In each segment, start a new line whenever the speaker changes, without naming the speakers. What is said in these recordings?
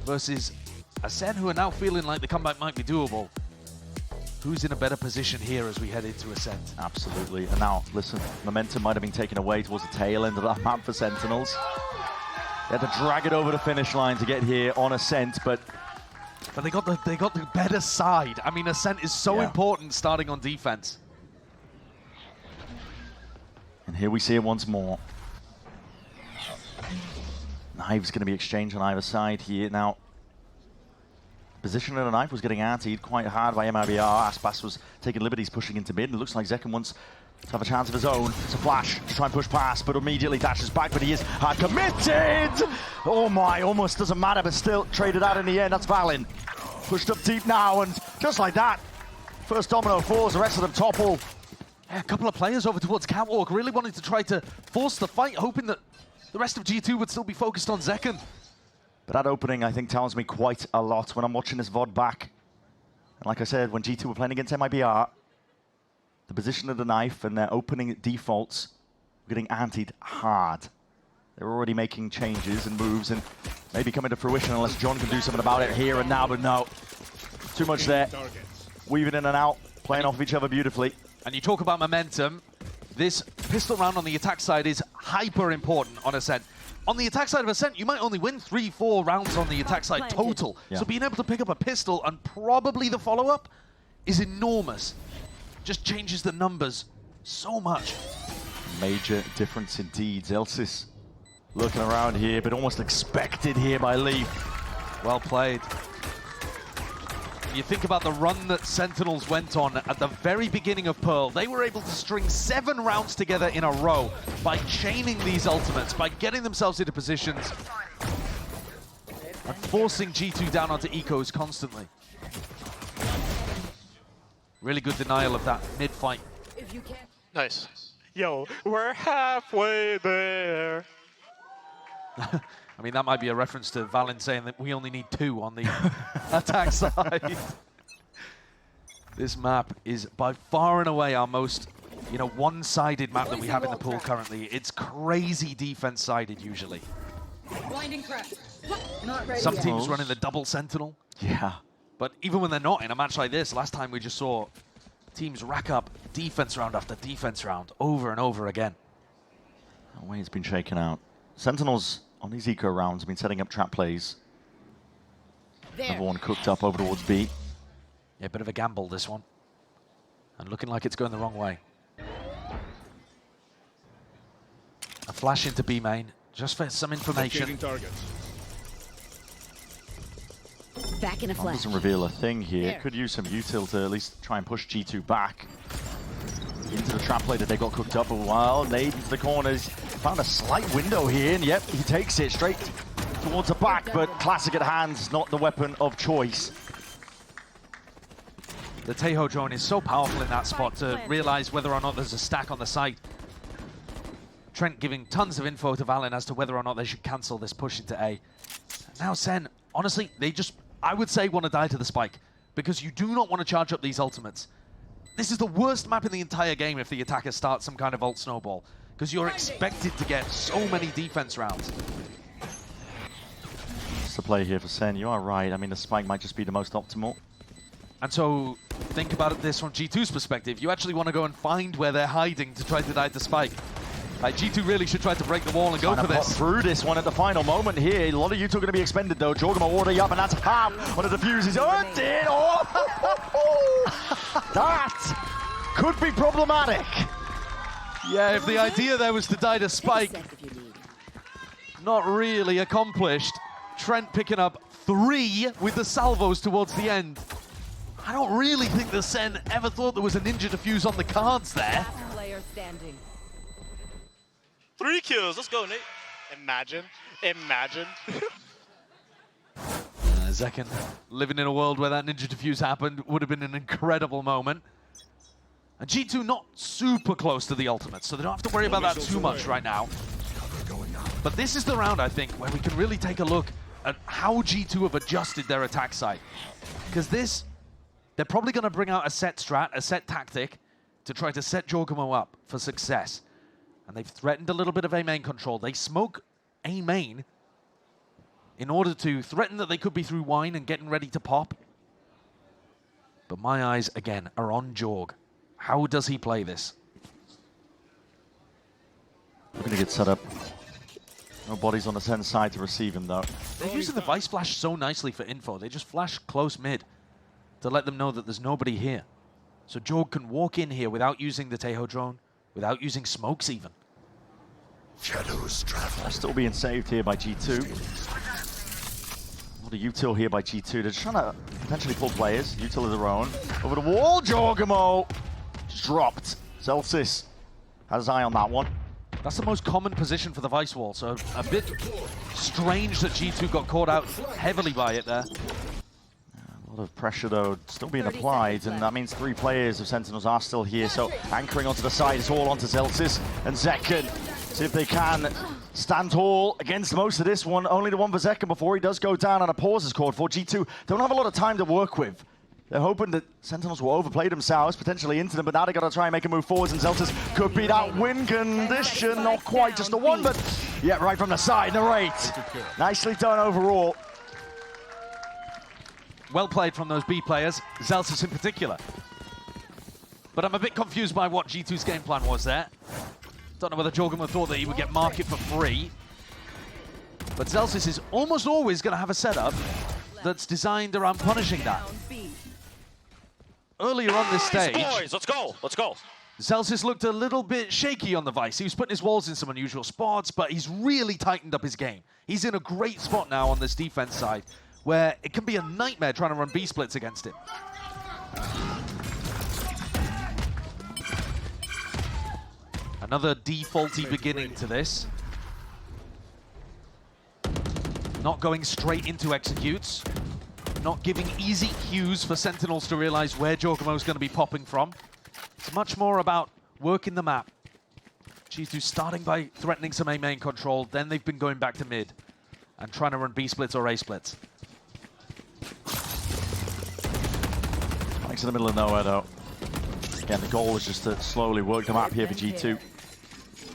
versus Ascent, who are now feeling like the comeback might be doable. Who's in a better position here as we head into Ascent?
Absolutely. And now, listen, momentum might have been taken away towards the tail end of that map for Sentinels. They had to drag it over the finish line to get here on Ascent, but
they got the better side. I mean, Ascent is so important starting on defense.
And here we see it once more. Knives going to be exchanged on either side here. Now, position of the knife was getting antied quite hard by MIBR. Aspas was taking liberties, pushing into mid. And it looks like Zekken wants to have a chance of his own. It's a flash to try and push past, but immediately dashes back, but he is hard committed! Oh my, almost doesn't matter, but still traded out in the end. That's Valin. Pushed up deep now, and just like that, first domino falls, the rest of them topple.
Yeah, a couple of players over towards Catwalk, really wanting to try to force the fight, hoping that the rest of G2 would still be focused on Zekken.
But that opening, I think, tells me quite a lot when I'm watching this VOD back. And like I said, when G2 were playing against MIBR, the position of the knife and their opening defaults were getting antied hard. They were already making changes and moves and maybe coming to fruition unless John can do something about it here and now, but no. Too much there. Weaving in and out, playing off of each other beautifully.
And you talk about momentum. This pistol round on the attack side is hyper important on Ascent. On the attack side of Ascent, you might only win 3-4 rounds on the attack side total. Yeah. So being able to pick up a pistol and probably the follow-up is enormous. Just changes the numbers so much.
Major difference indeed. Zelsis looking around here, but almost expected here by Leaf.
Well played. You think about the run that Sentinels went on at the very beginning of Pearl. They were able to string 7 rounds together in a row by chaining these ultimates, by getting themselves into positions and forcing G2 down onto ecos constantly. Really good denial of that mid-fight.
Nice. Yo, we're halfway there.
I mean, that might be a reference to Valin saying that we only need 2 on the attack side. This map is by far and away our most, one-sided map that we have in the pool currently. It's crazy defense-sided usually. Some teams running the double Sentinel.
Yeah.
But even when they're not in a match like this, last time we just saw teams rack up defense round after defense round over and over again.
The way it's been shaken out. Sentinels on these eco rounds have been setting up trap plays. Another one cooked up over towards B.
Yeah, a bit of a gamble, this one. And looking like it's going the wrong way. A flash into B main, just for some information.
Back in a flash.
Doesn't reveal a thing here. Could use some util to at least try and push G2 back into the trap play that they got cooked up a while. Nade into the corners. Found a slight window here, and yep, he takes it straight towards the back, but classic at hands, not the weapon of choice.
The Tejo drone is so powerful in that spot to realize whether or not there's a stack on the site. Trent giving tons of info to Valin as to whether or not they should cancel this push into A. Now Sen, honestly, they just, I would say, want to die to the spike, because you do not want to charge up these ultimates. This is the worst map in the entire game if the attacker starts some kind of ult snowball, because you're expected to get so many defense rounds.
It's the play here for Sen. You are right. I mean, the spike might just be the most optimal.
And so, think about this from G2's perspective. You actually want to go and find where they're hiding to try to die to spike. G2 really should try to break the wall and go for this.
Through this one at the final moment here. A lot of util going to be expended though. Jorgum already up, and that's half on the defuse. He's earned it. Oh, that could be problematic.
Yeah, if the idea there was to die to spike, not really accomplished. Trent picking up 3 with the salvos towards the end. I don't really think the Sen ever thought there was a ninja defuse on the cards there.
3 kills, let's go, Nate. Imagine.
Zekken living in a world where that ninja defuse happened would have been an incredible moment. And G2 not super close to the ultimate, so they don't have to worry about that too much right now. But this is the round, I think, where we can really take a look at how G2 have adjusted their attack side. Because this, they're probably going to bring out a set strat, a set tactic, to try to set Jorgamo up for success. And they've threatened a little bit of A main control. They smoke A main in order to threaten that they could be through wine and getting ready to pop. But my eyes, again, are on Jorg. How does he play this?
We're going to get set up. No bodies on the SEN side to receive him, though.
They're using the Vice Flash so nicely for info. They just flash close mid to let them know that there's nobody here. So Jorg can walk in here without using the Teho drone, without using smokes even.
Shadows travel.
They're still being saved here by G2. Not a util here by G2. They're just trying to potentially pull players. Util of their own. Over the wall, Jorgamo! Just dropped. Zelsis has his eye on that one.
That's the most common position for the Vice Wall, so a bit strange that G2 got caught out heavily by it there.
A lot of pressure, though, still being applied, and that means 3 players of Sentinels are still here, so anchoring onto the side, it's all onto Zelsis and Zekken. See if they can stand tall against most of this one. Only the one for Zekken before he does go down, and a pause is called for. G2 don't have a lot of time to work with. They're hoping that Sentinels will overplay themselves, potentially into them, but now they got to try and make a move forwards, and Zelsis could be that win condition. Not quite just a 1, but yeah, right from the side, narrate. Nicely done overall.
Well played from those B players, Zelsis in particular. But I'm a bit confused by what G2's game plan was there. Don't know whether Jorgamo thought that he would get market for free. But Zelsis is almost always going to have a setup that's designed around punishing that. Earlier on this stage,
Boys, let's go. Let's go.
Zelsis looked a little bit shaky on the Vice. He was putting his walls in some unusual spots, but he's really tightened up his game. He's in a great spot now on this defense side, where it can be a nightmare trying to run B-splits against him. Another defaulty beginning to this. Not going straight into executes. Not giving easy cues for Sentinels to realize where Jorgamo's going to be popping from. It's much more about working the map. G2 starting by threatening some A main control, then they've been going back to mid and trying to run B splits or A splits.
Mike's in the middle of nowhere, though. Again, the goal is just to slowly work the map here for G2.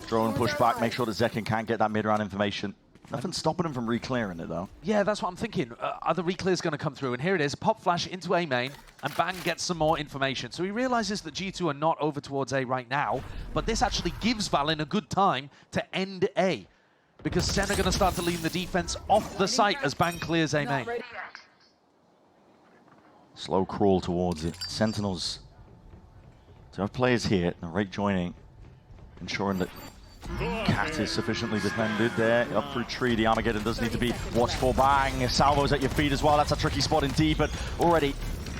Drone push back, make sure that Zekken can't get that mid-round information. Nothing's stopping him from re-clearing it, though.
Yeah, that's what I'm thinking. Are the reclears going to come through? And here it is, pop flash into A main, and Bang gets some more information. So he realizes that G2 are not over towards A right now, but this actually gives Valin a good time to end A, because Sen are going to start to lean the defense off the site as Bang clears A main.
Slow crawl towards it. Sentinels to have players here, Narrate joining, ensuring that Cat is sufficiently defended there. Up through tree, the Armageddon does need to be watched for. Bang, salvos at your feet as well. That's a tricky spot indeed, but already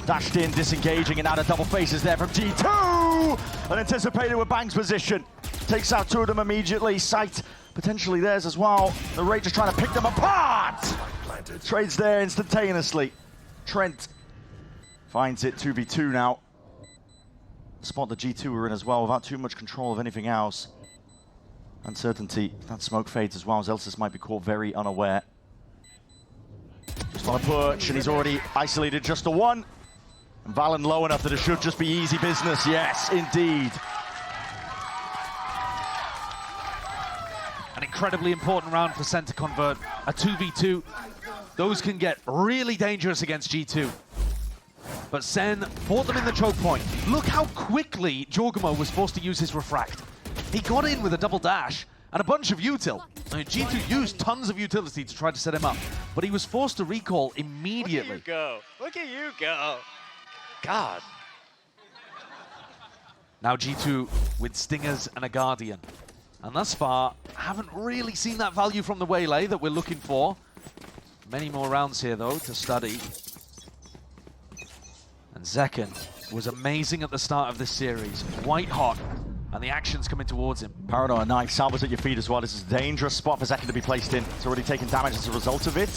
dashed in, disengaging, and now the double faces there from G2! Unanticipated with Bang's position. Takes out 2 of them immediately. Sight potentially theirs as well. Narrate just trying to pick them apart! Trades there instantaneously. Trent finds it 2v2 now. The spot that G2 were in as well, without too much control of anything else. Uncertainty, that smoke fades as well. Zelsis might be caught very unaware. Just on a perch, and he's already isolated just a 1. And Valen low enough that it should just be easy business. Yes, indeed.
An incredibly important round for Sen to convert. A 2v2. Those can get really dangerous against G2. But Sen fought them in the choke point. Look how quickly Jorgamo was forced to use his refract. He got in with a double dash and a bunch of util. I mean, G2 used tons of utility to try to set him up, but he was forced to recall immediately.
Look at you go. Look at you go. God.
Now G2 with Stingers and a Guardian. And thus far, haven't really seen that value from the Waylay that we're looking for. Many more rounds here, though, to study. And Zekken was amazing at the start of this series. White hot. And the action's coming towards him.
Paranoid knife, salvos at your feet as well. This is a dangerous spot for Zekken to be placed in. It's already taken damage as a result of it.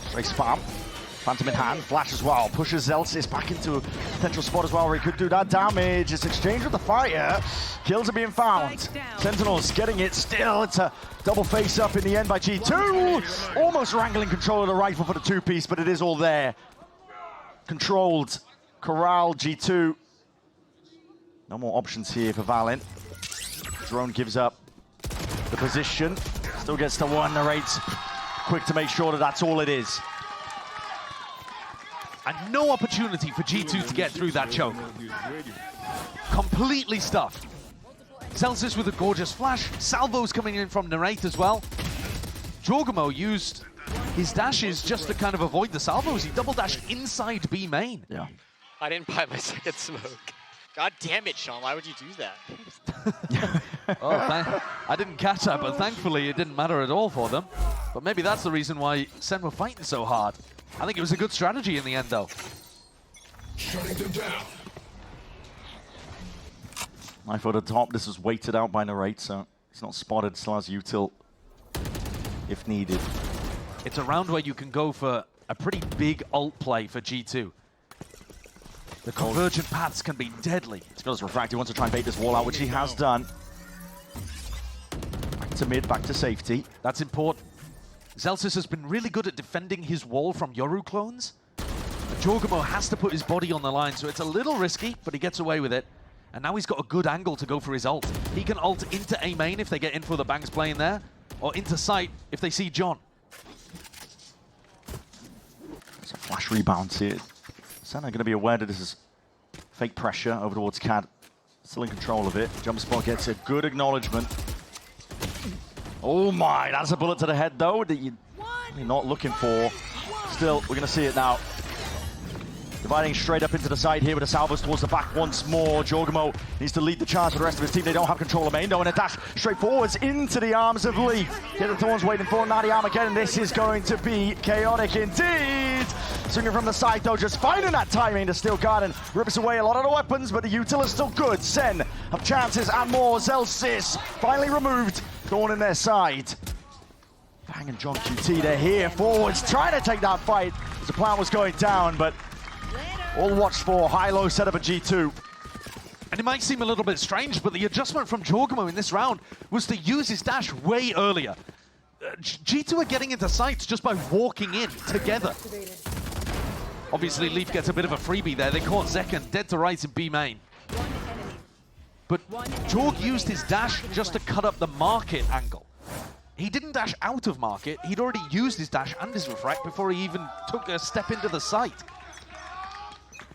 Straight spam. Phantom in hand, flash as well. Pushes Zelsis back into a potential spot as well where he could do that damage. It's exchanged with the fire. Kills are being found. Sentinels getting it still. It's a double face up in the end by G2. Almost wrangling control of the rifle for the 2-piece, but it is all there. Controlled. Corral, G2. No more options here for Valen. Drone gives up the position. Still gets to 1, narrates quick to make sure that that's all it is.
And no opportunity for G2 to get through that choke. Completely stuffed. Celsius with a gorgeous flash. Salvos coming in from Narrate as well. Jorgamo used his dashes just to kind of avoid the salvos. He double dashed inside B main.
Yeah.
I didn't buy my second smoke. God damn it, Sean. Why would you do that?
Oh, I didn't catch that, but thankfully it didn't matter at all for them. But maybe that's the reason why Sen were fighting so hard. I think it was a good strategy in the end, though.
Shutting them down.
Knife over the top. This was weighted out by Narrate, so he's not spotted. Still has util if needed.
It's a round where you can go for a pretty big ult play for G2. The convergent paths can be deadly.
He's got his refract. He wants to try and bait this wall out, which he has done. Back to mid, back to safety.
That's important. Celsius has been really good at defending his wall from Yoru clones. And Jorgamo has to put his body on the line, so it's a little risky, but he gets away with it. And now he's got a good angle to go for his ult. He can ult into A main if they get in for the bangs playing there, or into sight if they see John.
There's a flash rebound here. Sen are going to be aware that this is fake pressure over towards Cad. Still in control of it. Jump spot gets a good acknowledgement. Oh my, that's a bullet to the head though that you're not looking for. Still, we're going to see it now. Dividing straight up into the side here with the salvos towards the back once more. Jorgamo needs to lead the charge for the rest of his team. They don't have control of main though, and a dash straight forwards into the arms of Leaf. Get the Thorns waiting for Nadi Armageddon. This is going to be chaotic indeed. Swinging from the side though, just finding that timing to steal guard and rips away a lot of the weapons, but the util is still good. Sen have chances and more. Zelsis finally removed. Thorn in their side. Bang and John QT, they're here forwards, trying to take that fight as the plan was going down, but all watched for. High-low setup at G2.
And it might seem a little bit strange, but the adjustment from Jorgamo in this round was to use his dash way earlier. G2 are getting into sights just by walking in together. Obviously, Leaf gets a bit of a freebie there. They caught Zekken dead to rights in B main. But Jorg used his dash just to cut up the market angle. He didn't dash out of market. He'd already used his dash and his refract before he even took a step into the site.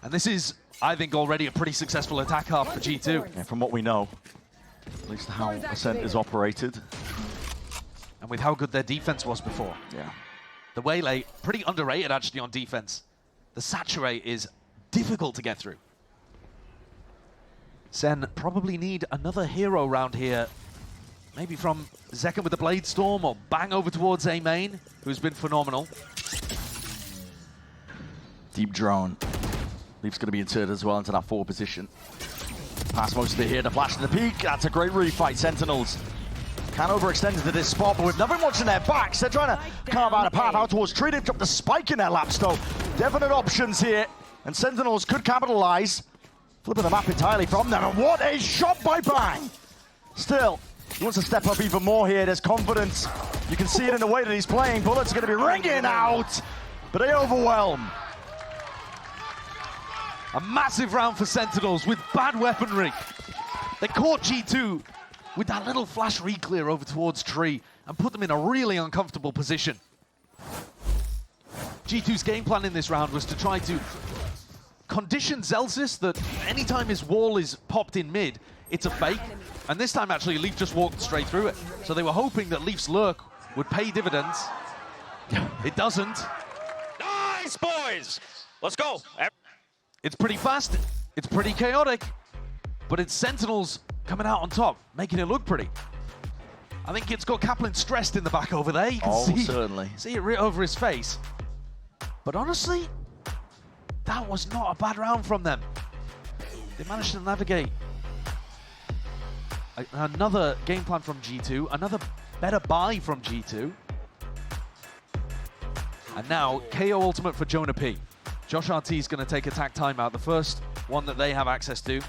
And this is, I think, already a pretty successful attack half for G2.
Yeah, from what we know, at least how Ascent is operated.
And with how good their defense was before.
Yeah.
The Waylay, pretty underrated actually on defense. The Saturate is difficult to get through. Sen probably need another hero round here. Maybe from Zekken with the Blade Storm, or bang over towards A main, who's been phenomenal.
Deep drone. Leaf's going to be inserted as well into that forward position. Pass most of it here, the flash to the peak. That's a great refight. Sentinels can overextend into this spot, but with nothing much in their backs, they're trying to carve out a path out towards Tree. They've dropped the spike in their laps, though. Definite options here, and Sentinels could capitalize. Flipping the map entirely from them, and what a shot by Bang! Still, he wants to step up even more here. There's confidence. You can see it in the way that he's playing. Bullets are going to be ringing out, but they overwhelm.
A massive round for Sentinels with bad weaponry. They caught G2 with that little flash re-clear over towards Tree and put them in a really uncomfortable position. G2's game plan in this round was to try to condition Zelsis that anytime his wall is popped in mid, it's a fake. And this time, actually, Leaf just walked straight through it. So they were hoping that Leaf's lurk would pay dividends. It doesn't.
Nice, boys! Let's go.
It's pretty fast, it's pretty chaotic, but it's Sentinels coming out on top, making it look pretty. I think it's got Kaplan stressed in the back over there. You can
certainly.
See it right over his face. But honestly, that was not a bad round from them. They managed to navigate another game plan from G2, another better buy from G2. And now, KO ultimate for Jonah P. Josh RT is going to take attack timeout, the first one that they have access to.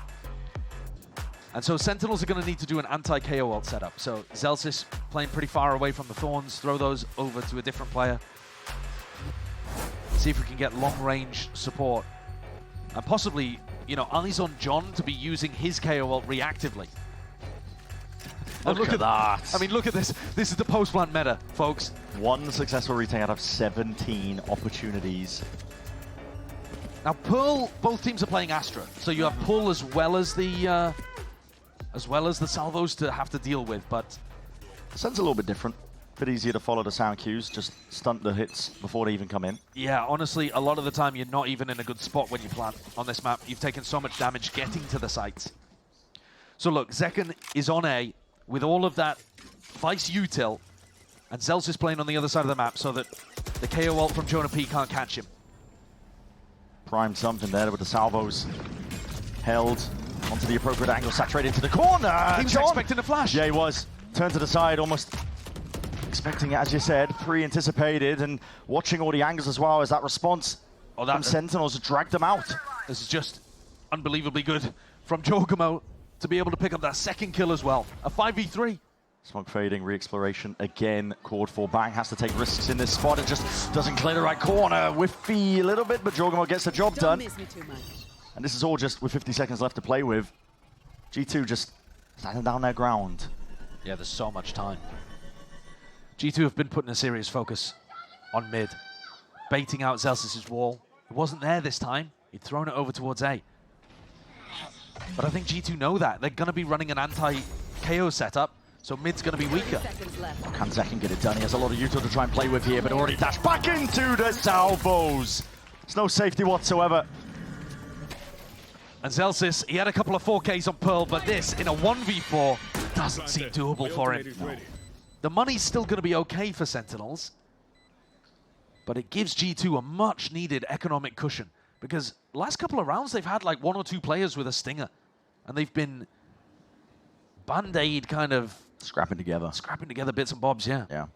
And so Sentinels are going to need to do an anti-KO ult setup. So Zelsis playing pretty far away from the Thorns, throw those over to a different player. See if we can get long-range support. And possibly, you know, eyes on John to be using his KO ult reactively. And
Look at that.
I mean, look at this. This is the post-plant meta, folks.
One successful retake out of 17 opportunities.
Now, Pearl, both teams are playing Astra, so you have Pearl as well as the salvos to have to deal with, but
Ascent's a little bit different. Bit easier to follow the sound cues, just stunt the hits before they even come in.
yeah, honestly, a lot of the time you're not even in a good spot when you plant on this map. You've taken so much damage getting to the sites. So look, Zekken is on A with all of that Vice util, and Zels is playing on the other side of the map so that the KO ult from Jonah P can't catch him.
Primed something there with the salvos held onto the appropriate angle, saturated to the corner.
He was
John.
expecting a flash.
Yeah, he was. Turned to the side, almost expecting it, as you said, pre-anticipated, and watching all the angles as well as that response from Sentinels dragged them out.
This is just unbelievably good from Jorgamo to be able to pick up that second kill as well. A 5v3.
Smoke fading, re-exploration again called for. Bang has to take risks in this spot. It just doesn't clear the right corner. Whiffy a little bit, but Jorgamo gets the job done.
Don't miss me too much.
And this is all just with 50 seconds left to play with. G2 just standing down their ground.
Yeah, there's so much time. G2 have been putting a serious focus on mid, baiting out Zels's wall. It wasn't there this time. He'd thrown it over towards A. But I think G2 know that. They're going to be running an anti-KO setup, so mid's going to be weaker.
Seconds left.
Can Zekken get it done? He has a lot of util to try and play with here, but already dashed back into the salvos. There's no safety whatsoever.
And Zelsis, he had a couple of 4Ks on Pearl, but this, in a 1v4, doesn't seem doable for him.
No.
The money's still going to be okay for Sentinels, but it gives G2 a much-needed economic cushion, because last couple of rounds, they've had like 1 or 2 players with a stinger, and they've been Band-Aid kind of
Scrapping together
bits and bobs, yeah.
Yeah.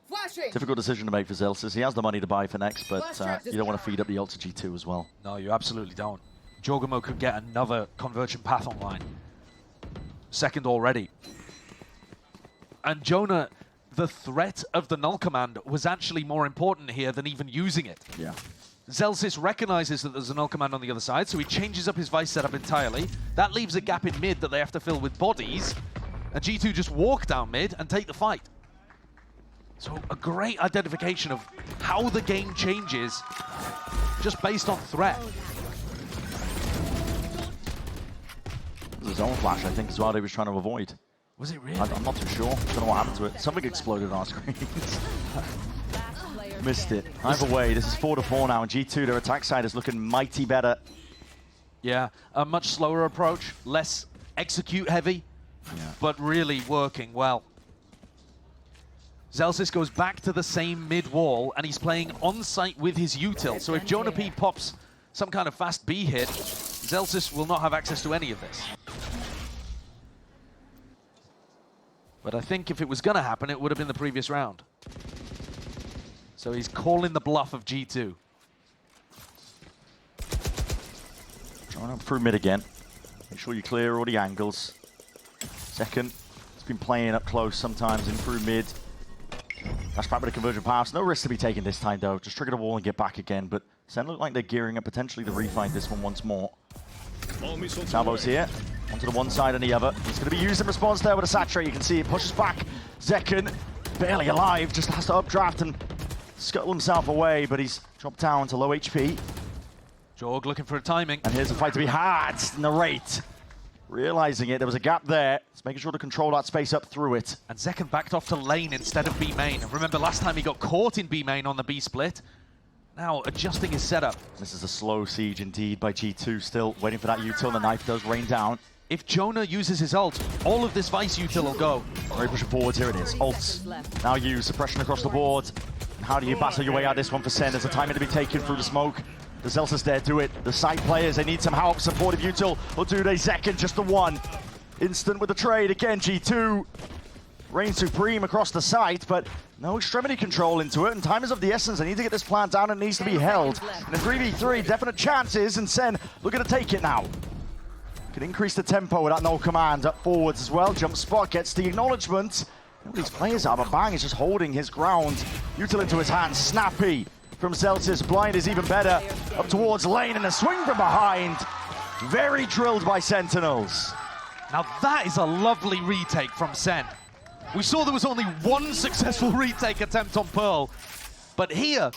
Flashing.
Difficult decision to make for Zelsis. He has the money to buy for next, but you don't want to feed up the ult to G2 as well.
No, you absolutely don't. Jorgamo could get another conversion path online. Second already. And Jonah, the threat of the null command was actually more important here than even using it.
Yeah.
Zelsis recognizes that there's a null command on the other side, so he changes up his Vice setup entirely. That leaves a gap in mid that they have to fill with bodies, and G2 just walk down mid and take the fight. So a great identification of how the game changes just based on threat.
There's a zone flash, I think, as well, he was trying to avoid.
Was it really?
I'm not too sure. Don't know what happened to it. Something exploded on our screens. Missed it. Either way, this is 4-4 now, and G2, their attack side is looking mighty better.
Yeah, a much slower approach, less execute heavy, but really working well. Zelsis goes back to the same mid wall, and he's playing on site with his util. So if Jonah P pops some kind of fast B hit, Zelsis will not have access to any of this. But I think if it was going to happen, it would have been the previous round. So he's calling the bluff of G2.
Trying up through mid again. Make sure you clear all the angles. Second, it's been playing up close sometimes in through mid. That's back with a conversion pass. No risk to be taken this time though. Just trigger the wall and get back again. But Sen look like they're gearing up potentially to refind this one once more. Salvo's here. Onto the one side and the other. He's going to be used in response there with a saturate. You can see it pushes back. Zekken, barely alive, just has to updraft and scuttle himself away, but he's dropped down to low HP.
Jorg looking for a timing.
And here's a fight to be had. Narrate. Realizing it, there was a gap there. It's making sure to control that space up through it.
And Zekken backed off to lane instead of B main. And remember last time he got caught in B main on the B split. Now adjusting his setup.
This is a slow siege indeed by G2, still waiting for that util. The knife does rain down.
If Jonah uses his ult, all of this Vice util will go.
Very pushing forwards, here it is. Ults now used, suppression across the board. How do you battle your way out of this one for Sen? There's a timing to be taken through the smoke. Does Zelsis dare do it? The side players, they need some help, supportive util. Or do they? Zekken, just the one. Instant with the trade, again G2. Reign supreme across the site, but no extremity control into it, and time is of the essence. They need to get this plant down, and it needs to be held. In a 3v3, definite chances, and Sen looking to take it now. Can increase the tempo with that null command up forwards as well. Jump spot gets the acknowledgement. These players are, but Bang is just holding his ground. Util into his hands, snappy from Zelsis. Blind is even better. Up towards lane and a swing from behind. Very drilled by Sentinels.
Now that is a lovely retake from Sen. We saw there was only one successful retake attempt on Pearl. But here,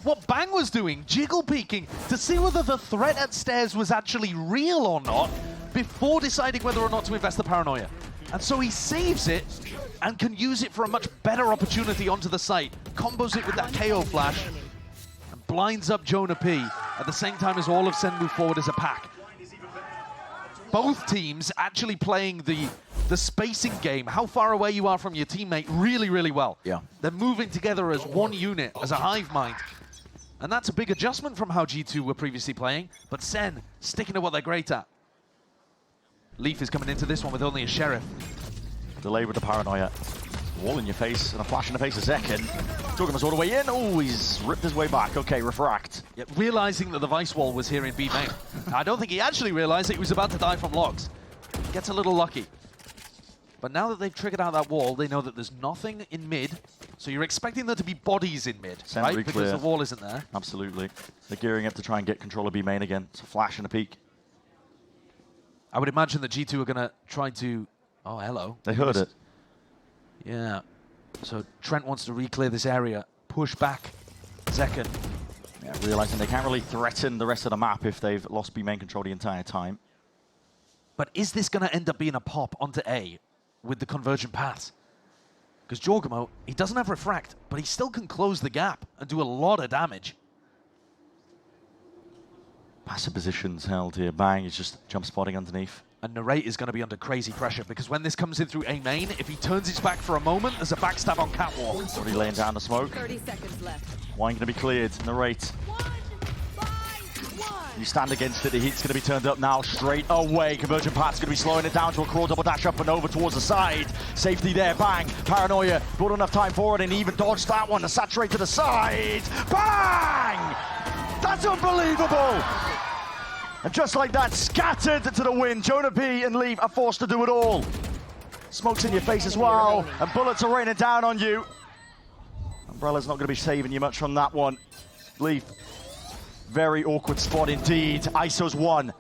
what Bang was doing, jiggle peeking to see whether the threat at stairs was actually real or not before deciding whether or not to invest the paranoia. And so he saves it and can use it for a much better opportunity onto the site. Combos it with that KO flash and blinds up Jonah P at the same time as all of Sen move forward as a pack. Both teams actually playing the spacing game, how far away you are from your teammate, really, really well.
Yeah.
They're moving together as one unit, as a hive mind. And that's a big adjustment from how G2 were previously playing, but Sen sticking to what they're great at. Leaf is coming into this one with only a Sheriff.
Delay with the paranoia. Wall in your face and a flash in the face of Zekken. Jorgen's all the way in. Oh, he's ripped his way back. Okay, refract.
Yet realizing that the Vice Wall was here in B main. I don't think he actually realized that he was about to die from logs. Gets a little lucky. But now that they've triggered out that wall, they know that there's nothing in mid. So you're expecting there to be bodies in mid, right? Because
clear.
the wall isn't there.
Absolutely. They're gearing up to try and get control of B main again. It's a flash and a peek.
I would imagine that G2 are going to try to... Oh, hello.
They heard it.
Yeah. So Trent wants to re-clear this area. Push back Zekken.
Yeah, realizing they can't really threaten the rest of the map if they've lost B main control the entire time.
But is this going to end up being a pop onto A with the convergent paths? Because Jorgamo, he doesn't have refract, but he still can close the gap and do a lot of damage.
Passive positions held here. Bang is just jump spotting underneath.
And Narrate is going to be under crazy pressure because when this comes in through A main, if he turns his back for a moment, there's a backstab on Catwalk.
Already laying down the smoke.
30 seconds left.
Wine going to be cleared. Narrate.
1, 5, 1.
You stand against it. The heat's going to be turned up now straight away. Convergent Path's going to be slowing it down to a crawl double dash up and over towards the side. Safety there. Bang. Paranoia. Brought enough time forward and even dodged that one to saturate to the side. Bang! That's unbelievable! And just like that, scattered to the wind. Jonah P and Leaf are forced to do it all. Smoke's in your face as well, and bullets are raining down on you. Umbrella's not going to be saving you much from that one. Leaf, very awkward spot indeed. ISO's one.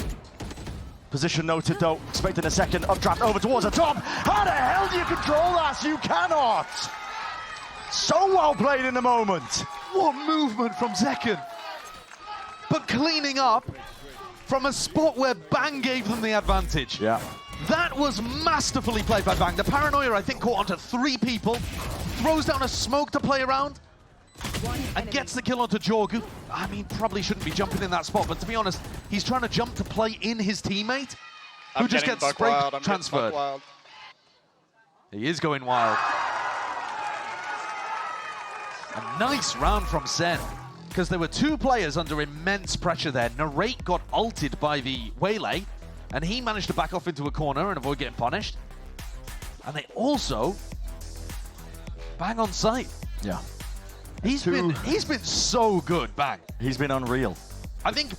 Position noted though, expecting a second updraft over towards the top. How the hell do you control that? You cannot. So well played in the moment.
What movement from Zekken! But cleaning up from a spot where Bang gave them the advantage.
Yeah.
That was masterfully played by Bang. The paranoia, I think, caught onto 3 people, throws down a smoke to play around, and gets the kill onto Jorgu. I mean, probably shouldn't be jumping in that spot, but to be honest, he's trying to jump to play in his teammate, who just gets sprayed, transferred. He is going wild. A nice round from Sen, because there were 2 players under immense pressure there. Narrate got ulted by the Waylay, and he managed to back off into a corner and avoid getting punished. And they also Bang on site.
Yeah.
He's been so good, Bang.
He's been unreal.
I think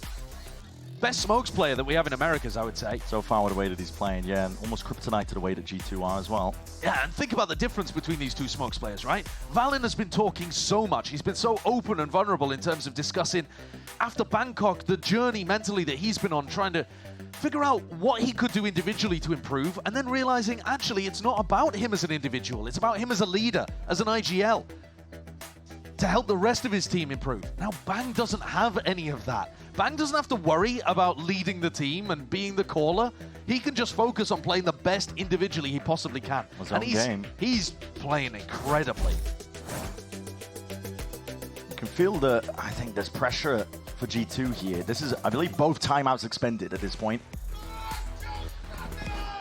best smokes player that we have in Americas, I would say.
So far with the way that he's playing, yeah, and almost kryptonite to the way that G2 are as well.
Yeah, and think about the difference between these 2 smokes players, right? Valen has been talking so much. He's been so open and vulnerable in terms of discussing, after Bangkok, the journey mentally that he's been on, trying to figure out what he could do individually to improve, and then realizing, actually, it's not about him as an individual. It's about him as a leader, as an IGL, to help the rest of his team improve. Now, Bang doesn't have any of that. Bang doesn't have to worry about leading the team and being the caller. He can just focus on playing the best individually he possibly can. And he's playing incredibly.
You can feel the, I think there's pressure for G2 here. This is, I believe, both timeouts expended at this point.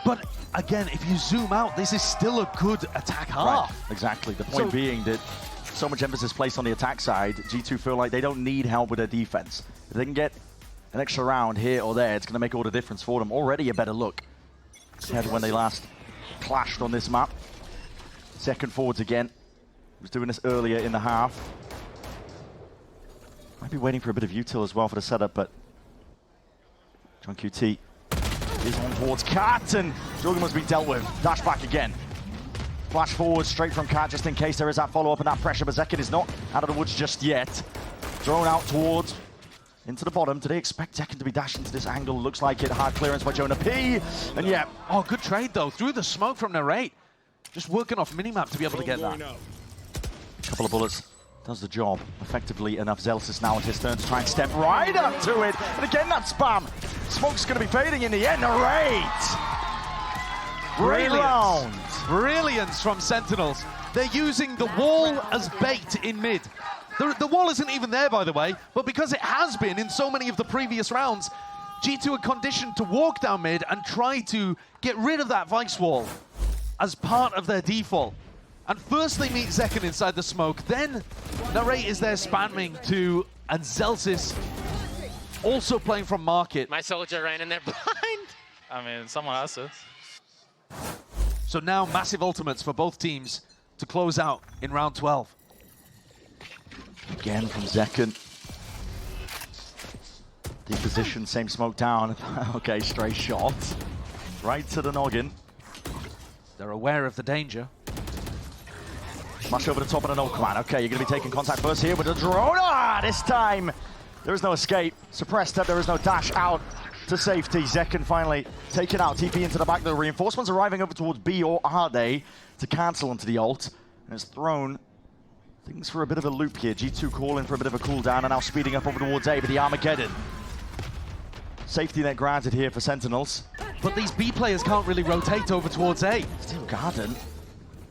But again, if you zoom out, this is still a good attack half.
Right, exactly. The point being that so much emphasis placed on the attack side, G2 feel like they don't need help with their defense. If they can get an extra round here or there, it's going to make all the difference for them. Already a better look compared to when they last clashed on this map. Second forwards again. He was doing this earlier in the half. Might be waiting for a bit of util as well for the setup, but John QT is on towards Cat, and Jorgen must be dealt with. Dash back again. Flash forward straight from Cat just in case there is that follow-up and that pressure, but Zekken is not out of the woods just yet. Thrown out towards into the bottom. Do they expect Zekken to be dashed into this angle? Looks like it. Hard clearance by Jonah P. And yeah.
Oh, good trade though. Through the smoke from Narrate. Just working off minimap to be able to get that.
Couple of bullets. Does the job effectively enough. Zelsis now on his turn to try and step right up to it. And again, that spam. Smoke's going to be fading in the end. Narrate. Great round.
Brilliance from Sentinels. They're using the wall as bait in mid. The wall isn't even there, by the way, but because it has been in so many of the previous rounds, G2 are conditioned to walk down mid and try to get rid of that Vice wall as part of their default. And first they meet Zekken inside the smoke, then Narrate is there spamming to, and Zelsis also playing from market.
My soldier ran in there blind.
I mean, someone has to.
So now massive ultimates for both teams to close out in round 12.
Again from Zekken. Deep position, same smoke down. Okay, straight shot. Right to the noggin.
They're aware of the danger.
Smash over the top of an old command. Okay, you're going to be taking contact first here with the drone. Ah, this time there is no escape. Suppressed up, there is no dash out to safety. Zekken finally taken out. TP into the back. The reinforcements arriving over towards B, or are they, to cancel onto the ult. And it's thrown things for a bit of a loop here. G2 calling for a bit of a cooldown and now speeding up over towards A, but the Armageddon. Safety net granted here for Sentinels.
But these B players can't really rotate over towards A.
Still Garden.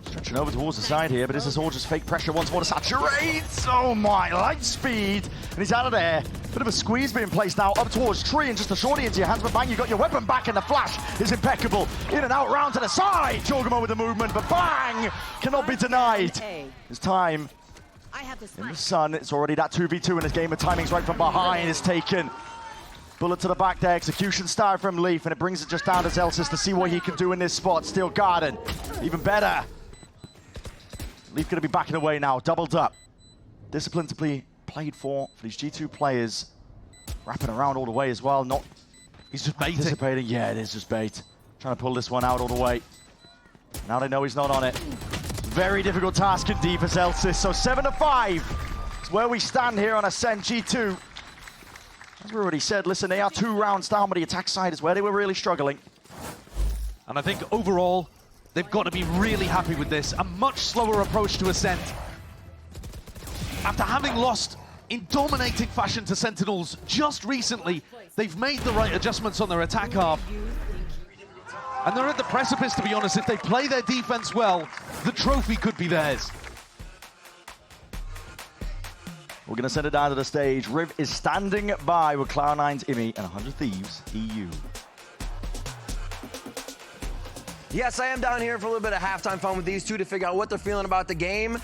Stretching over towards the side here, but this is all just fake pressure once more to saturate. Oh my, light speed. And he's out of there. Bit of a squeeze being placed now up towards Tree, and just a shorty into your hands, but bang, you got your weapon back, and the flash is impeccable. In and out, round to the side. Jorgamo with the movement, but bang, cannot be denied. It's time.
I have the
In the
spike.
sun, it's already that 2v2 in this game. The timing's right from behind is taken. Bullet to the back there, execution star from Leaf, and it brings it just down to Zelsis to see what he can do in this spot. Still Garden, even better. Leaf gonna be backing away now, doubled up. Discipline to be played for these G2 players. Wrapping around all the way as well, not
He's just baiting.
anticipating. Yeah, it is just bait. Trying to pull this one out all the way. Now they know he's not on it. Very difficult task indeed for Zelsis. So 7-5 is where we stand here on Ascent. G2. As we already said, listen, they are 2 rounds down, but the attack side is where they were really struggling.
And I think overall, they've got to be really happy with this. A much slower approach to Ascent. After having lost in dominating fashion to Sentinels just recently, they've made the right adjustments on their attack half. And they're at the precipice, to be honest. If they play their defense well, the trophy could be theirs.
We're going to send it down to the stage. Riv is standing by with Cloud9's Imi and 100 Thieves EU.
Yes, I am down here for a little bit of halftime fun with these two to figure out what they're feeling about the game.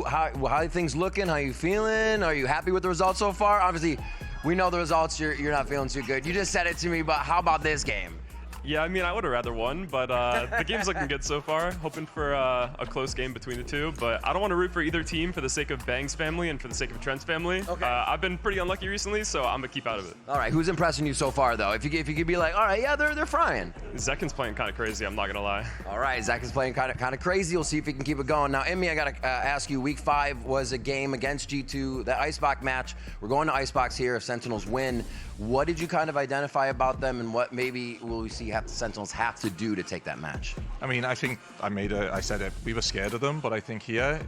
How are things looking? How you feeling? Are you happy with the results so far? Obviously, we know the results. You're not feeling too good. You just said it to me, but how about this game?
Yeah, I mean, I would have rather won, but the game's looking good so far. Hoping for a close game between the two, but I don't want to root for either team for the sake of Bang's family and for the sake of Trent's family.
Okay.
I've been pretty unlucky recently, so I'm gonna keep out of it.
All right, who's impressing you so far, though? If you could be like, all right, yeah, they're frying.
Zekken's playing kind of crazy, I'm not gonna lie.
All right, Zach is playing kind of crazy. We'll see if he can keep it going. Now, Emmy, I gotta ask you. Week 5 was a game against G2, the Icebox match. We're going to Icebox here if Sentinels win. What did you kind of identify about them, and what maybe will we see Sentinels have to do to take that match?
I mean, I think I said it, we were scared of them, but I think here,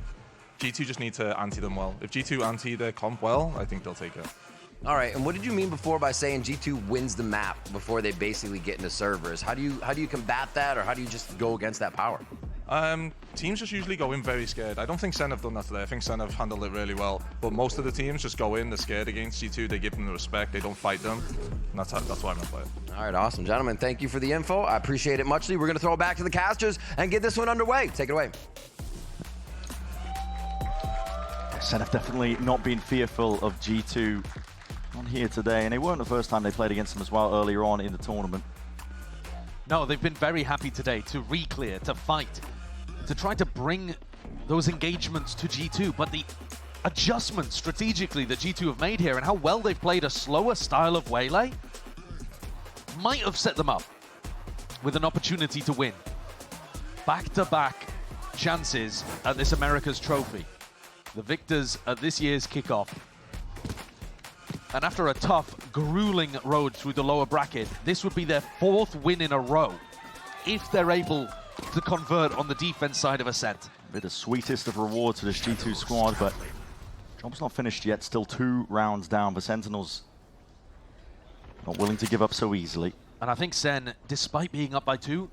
G2 just need to ante them well. If G2 ante their comp well, I think they'll take it.
All right, and what did you mean before by saying G2 wins the map before they basically get into servers? How do you combat that, or how do you just go against that power?
Teams just usually go in very scared. I don't think Sen have done that today. I think Sen have handled it really well. But most of the teams just go in, they're scared against G2, they give them the respect, they don't fight them. And that's why I'm gonna play it.
All right, awesome. Gentlemen, thank you for the info. I appreciate it muchly. We're gonna throw it back to the casters and get this one underway. Take it away.
Sen have definitely not been fearful of G2 on here today, and they weren't the first time they played against them as well earlier on in the tournament.
No, they've been very happy today to re-clear, to fight, to try to bring those engagements to G2, but the adjustments strategically that G2 have made here and how well they've played a slower style of Waylay might have set them up with an opportunity to win. Back-to-back chances at this America's Trophy. The victors at this year's Kickoff. And after a tough, grueling road through the lower bracket, this would be their 4th win in a row if they're able to convert on the defense side of Ascent.
Be the sweetest of rewards for this G2 squad, but job's not finished yet. Still 2 rounds down. The Sentinels not willing to give up so easily.
And I think Sen, despite being up by 2,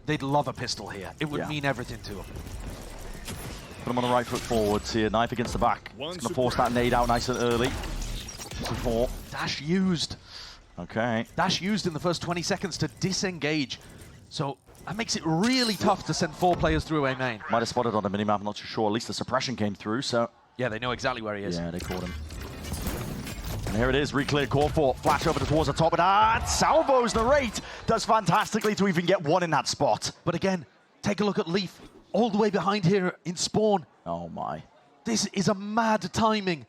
they'd love a pistol here. It would mean everything to them.
Put them on the right foot forwards here. Knife against the back. It's going to force that nade out nice and early. 2-4.
Dash used.
Okay.
Dash used in the first 20 seconds to disengage. So that makes it really tough to send 4 players through A main.
Might have spotted on the minimap, I'm not too sure. At least the suppression came through, so...
Yeah, they know exactly where he is.
Yeah, they caught him. And here it is, re-cleared core 4. Flash over towards the top, and salvos Narrate does fantastically to even get 1 in that spot.
But again, take a look at Leaf, all the way behind here in spawn.
Oh my.
This is a mad timing.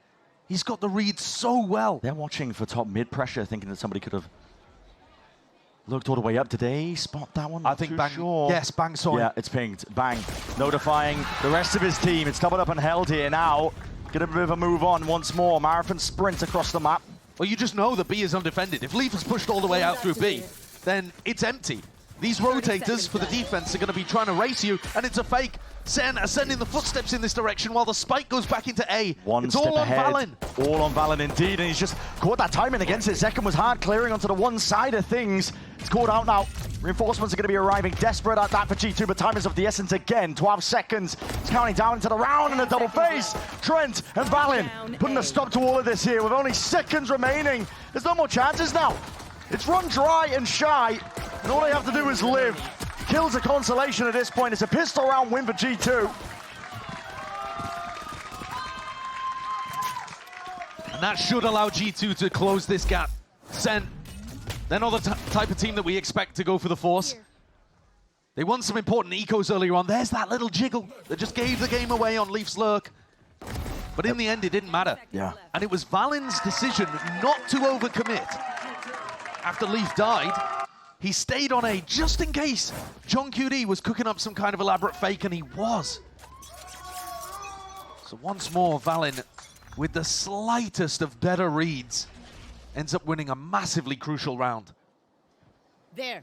He's got the read so well.
They're watching for top mid pressure, thinking that somebody could have looked all the way up. Did they spot that one?
I think Bang,
sure.
yes, Bang saw him.
Yeah, it's pinged. Bang, notifying the rest of his team. It's doubled up and held here now. Get a bit of a move on once more. Marathon sprint across the map.
Well, you just know that B is undefended. If Leaf has pushed all the way out through B, then it's empty. These rotators for the defense are going to be trying to race you, and it's a fake. Sen are sending the footsteps in this direction while the spike goes back into A.
One
it's
step
all
ahead.
on Valen.
All on Valen indeed, and he's just caught that timing against it. Zekken was hard clearing onto the one side of things. It's caught out now. Reinforcements are going to be arriving. Desperate at that for G2, but time is of the essence again. 12 seconds. It's counting down into the round in a double phase. Trent and Valen putting a stop to all of this here with only seconds remaining. There's no more chances now. It's run dry and shy, and all they have to do is live. Kills a consolation at this point. It's a pistol round win for G2.
And that should allow G2 to close this gap. Sen, they're not the type of team that we expect to go for the force. They won some important ecos earlier on. There's that little jiggle that just gave the game away on Leaf's lurk. But in the end, it didn't matter.
Yeah.
And it was Valen's decision not to overcommit. After Leaf died, he stayed on A just in case John QD was cooking up some kind of elaborate fake, and he was. So once more, Valen, with the slightest of better reads, ends up winning a massively crucial round.
There.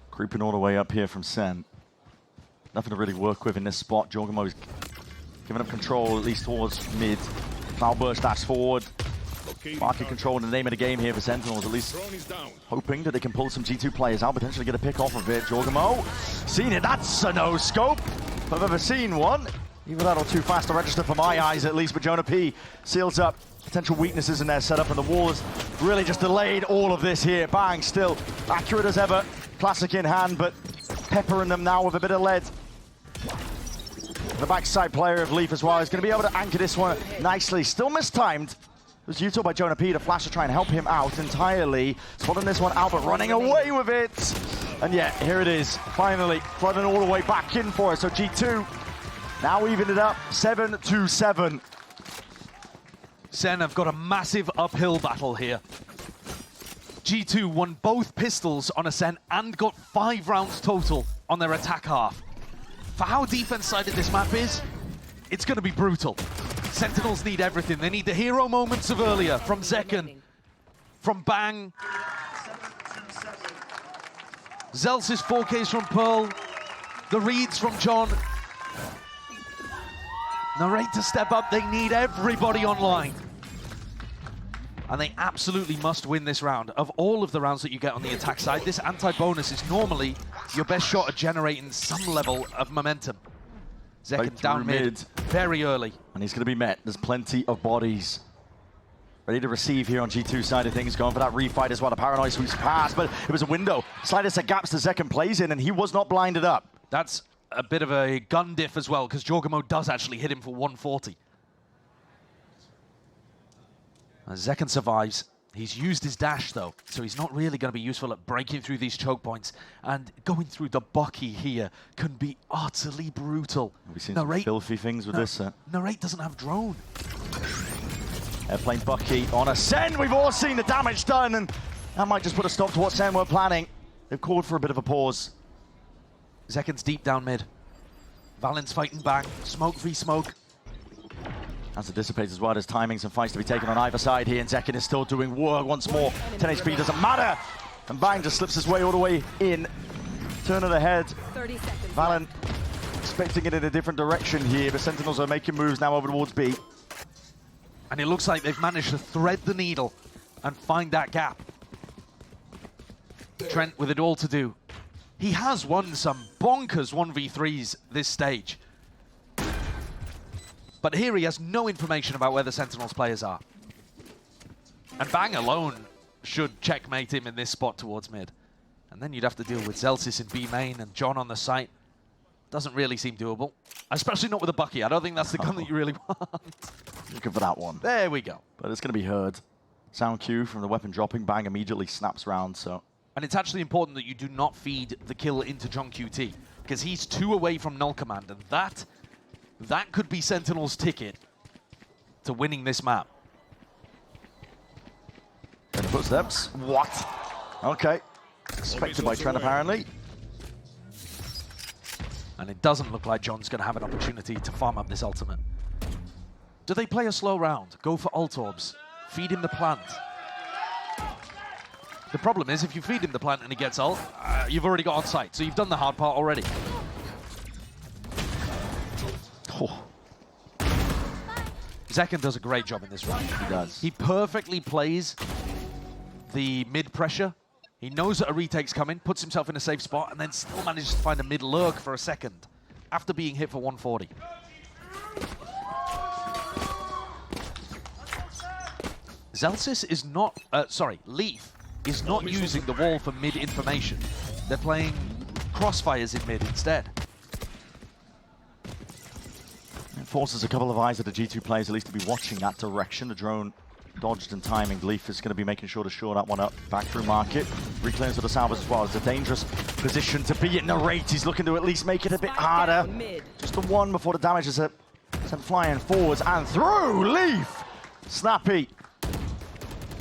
Creeping all the way up here from Sen. Nothing to really work with in this spot. Jorgamo's giving up control, at least towards mid. Cloudburst dash forward. Market control in the name of the game here for Sentinels, at least hoping that they can pull some G2 players out, potentially get a pick off of it. Jorgamo, seen it, that's a no-scope. If I've ever seen one. Either that or too fast to register for my eyes at least, but Jonah P seals up potential weaknesses in their setup, and the wall has really just delayed all of this here. Bang, still accurate as ever, classic in hand, but peppering them now with a bit of lead. The backside player of Leaf as well is going to be able to anchor this one nicely. Still mistimed. It was used by Jonah P to flash to try and help him out entirely. Spotting this one out, but running away with it. And yeah, here it is. Finally, flooding all the way back in for us. So G2 now evened it up, 7-7.
Sen have got a massive uphill battle here. G2 won both pistols on Ascent and got 5 rounds total on their attack half. For how defense-sided this map is, it's going to be brutal. Sentinels need everything. They need the hero moments of earlier from Zekken, from Bang. Zels's 4Ks from Pearl, the reads from John. Narrate to step up. They need everybody online. And they absolutely must win this round. Of all of the rounds that you get on the attack side, this anti-bonus is normally your best shot at generating some level of momentum. Zekken
Right
down mid, very early.
And he's going to be met. There's plenty of bodies ready to receive here on G2 side of things. Going for that refight as well. The paranoid sweeps past, but it was a window. Slightest of gaps that Zekken plays in, and he was not blinded up.
That's a bit of a gun diff as well, because Jorgamo does actually hit him for 140. Zekken survives. He's used his dash though, so he's not really going to be useful at breaking through these choke points. And going through the Bucky here can be utterly brutal.
We've seen some filthy things with this.
Narrate doesn't have drone.
Airplane Bucky on Ascent. We've all seen the damage done, and that might just put a stop to what Sen were planning. They've called for a bit of a pause.
Zekken's deep down mid. Valen's fighting Bang. Smoke v smoke.
As it dissipates as well, there's timings and fights to be taken on either side here, and Zekken is still doing work once more. 10 HP doesn't matter, and Bang just slips his way all the way in. Turn of the head.
30 seconds.
VALORANT expecting it in a different direction here, but Sentinels are making moves now over towards B.
And it looks like they've managed to thread the needle and find that gap. Trent with it all to do. He has won some bonkers 1v3s this stage. But here he has no information about where the Sentinels players are. And Bang alone should checkmate him in this spot towards mid. And then you'd have to deal with Zelsis in B main and John on the site. Doesn't really seem doable. Especially not with a Bucky. I don't think that's the gun that you really want.
Looking for that one.
There we go.
But it's going to be heard. Sound cue from the weapon dropping. Bang immediately snaps round, so...
And it's actually important that you do not feed the kill into John QT, because he's 2 away from null command, and that could be Sentinel's ticket to winning this map.
In the footsteps. What? Okay. Expected by Trent, apparently.
And it doesn't look like John's going to have an opportunity to farm up this ultimate. Do they play a slow round? Go for ult orbs? Feed him the plant? The problem is, if you feed him the plant and he gets ult, you've already got on site, so you've done the hard part already.
Oh.
Zekken does a great job in this round.
He does.
He perfectly plays the mid pressure. He knows that a retake's coming, puts himself in a safe spot, and then still manages to find a mid lurk for a second after being hit for 140. Zelsis is not, Leaf is not using the wall for mid information. They're playing crossfires in mid instead.
It forces a couple of eyes at the G2 players at least to be watching that direction. The drone dodged and timing. Leaf is going to be making sure to shore that one up. Back through market. Reclaims for the salvage as well. It's a dangerous position to be in. Narrate. He's looking to at least make it a bit harder. Just the one before the damage is sent flying forwards and through. Leaf! Snappy.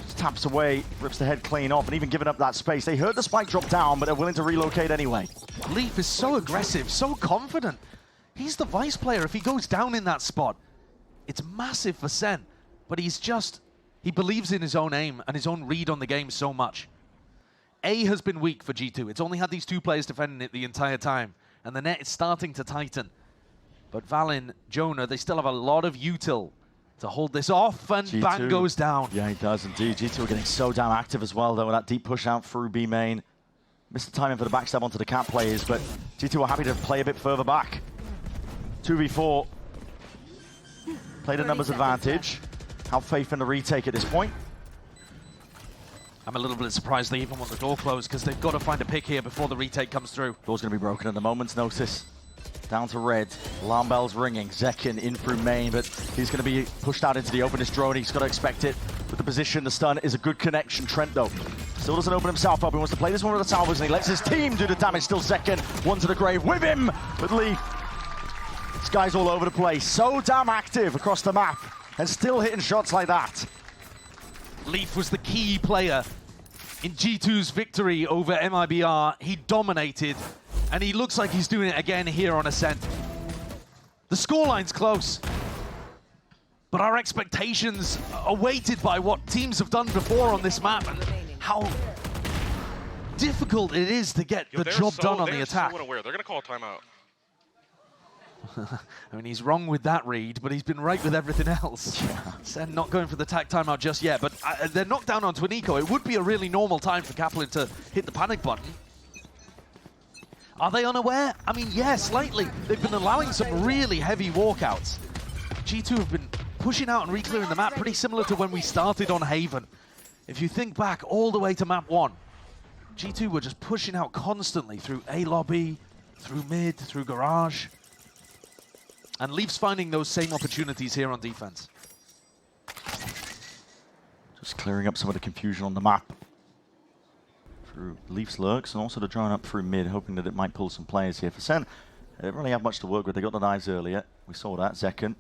Just taps away, rips the head clean off, and even giving up that space. They heard the spike drop down, but they're willing to relocate anyway.
Leaf is so aggressive, so confident. He's the vice player. If he goes down in that spot, it's massive for Sen. But he believes in his own aim and his own read on the game so much. A has been weak for G2. It's only had these 2 players defending it the entire time. And the net is starting to tighten. But Valin, Jonah, they still have a lot of util to hold this off, and
G2.
Bang goes down.
Yeah, he does indeed. G2 are getting so damn active as well, though, with that deep push out through B main. Missed the timing for the backstab onto the cap players, but G2 are happy to play a bit further back. 2v4. Play the numbers advantage. Have faith in the retake at this point.
I'm a little bit surprised they even want the door closed, because they've got to find a pick here before the retake comes through.
Door's going to be broken at the moment's notice. Down to red. Alarm bells ringing. Zekken in through main, but he's going to be pushed out into the open. This drone, he's got to expect it. With the position, the stun is a good connection. Trent, though, still doesn't open himself up. He wants to play this one with the salvage, and he lets his team do the damage. Still Zekken. One to the grave with him. But Leaf. This guy's all over the place. So damn active across the map. And still hitting shots like that.
Leaf was the key player in G2's victory over MIBR. He dominated, and he looks like he's doing it again here on Ascent. The scoreline's close, but our expectations are weighted by what teams have done before on this map and how difficult it is to get the job done on the attack.
They're going to call a timeout.
I mean, he's wrong with that read, but he's been right with everything else.
Yeah.
Sen not going for the tack timeout just yet, but they're knocked down onto an eco. It would be a really normal time for Kaplan to hit the panic button. Are they unaware? I mean, yeah, slightly. They've been allowing some really heavy walkouts. G2 have been pushing out and re-clearing the map, pretty similar to when we started on Haven. If you think back all the way to map 1, G2 were just pushing out constantly through A lobby, through mid, through garage. And Leaf's finding those same opportunities here on defense.
Just clearing up some of the confusion on the map. Through Leaf's lurks, and also the drone up through mid, hoping that it might pull some players here. For Sen, they didn't really have much to work with. They got the knives earlier. We saw that. Zekken